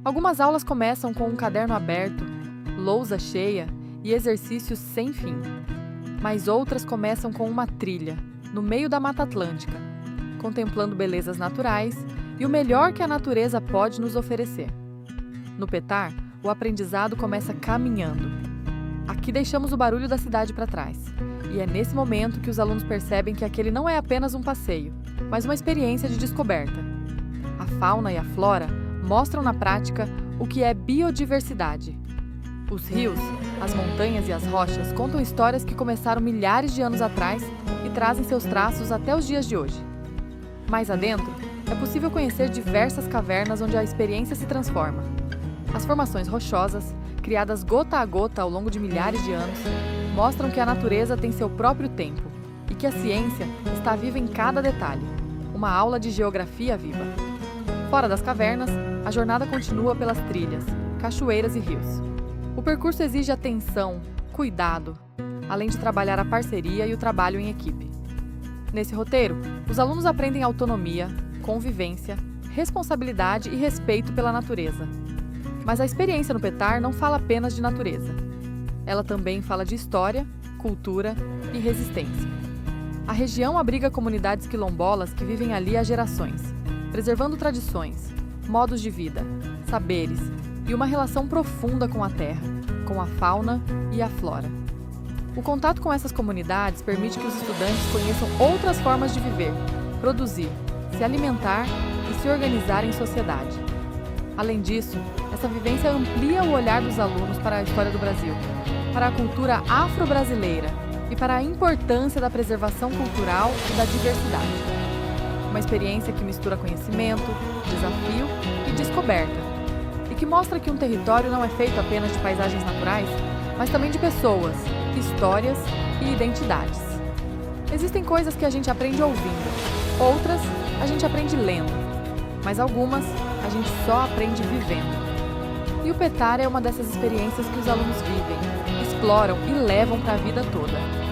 Algumas aulas começam com um caderno aberto, lousa cheia e exercícios sem fim. Mas outras começam com uma trilha, no meio da Mata Atlântica, contemplando belezas naturais e o melhor que a natureza pode nos oferecer. No Petar, o aprendizado começa caminhando. Aqui deixamos o barulho da cidade para trás. E é nesse momento que os alunos percebem que aquele não é apenas um passeio, mas uma experiência de descoberta. A fauna e a flora mostram na prática o que é biodiversidade. Os rios, as montanhas e as rochas contam histórias que começaram milhares de anos atrás e trazem seus traços até os dias de hoje. Mais adentro, é possível conhecer diversas cavernas onde a experiência se transforma. As formações rochosas, criadas gota a gota ao longo de milhares de anos, mostram que a natureza tem seu próprio tempo e que a ciência está viva em cada detalhe. Uma aula de geografia viva. Fora das cavernas, a jornada continua pelas trilhas, cachoeiras e rios. O percurso exige atenção, cuidado, além de trabalhar a parceria e o trabalho em equipe. Nesse roteiro, os alunos aprendem autonomia, convivência, responsabilidade e respeito pela natureza. Mas a experiência no Petar não fala apenas de natureza. Ela também fala de história, cultura e resistência. A região abriga comunidades quilombolas que vivem ali há gerações, preservando tradições, modos de vida, saberes e uma relação profunda com a terra, com a fauna e a flora. O contato com essas comunidades permite que os estudantes conheçam outras formas de viver, produzir, se alimentar e se organizar em sociedade. Além disso, essa vivência amplia o olhar dos alunos para a história do Brasil, para a cultura afro-brasileira e para a importância da preservação cultural e da diversidade. Uma experiência que mistura conhecimento, desafio e descoberta, e que mostra que um território não é feito apenas de paisagens naturais, mas também de pessoas, histórias e identidades. Existem coisas que a gente aprende ouvindo, outras a gente aprende lendo, mas algumas a gente só aprende vivendo. E o Petar é uma dessas experiências que os alunos vivem, exploram e levam para a vida toda.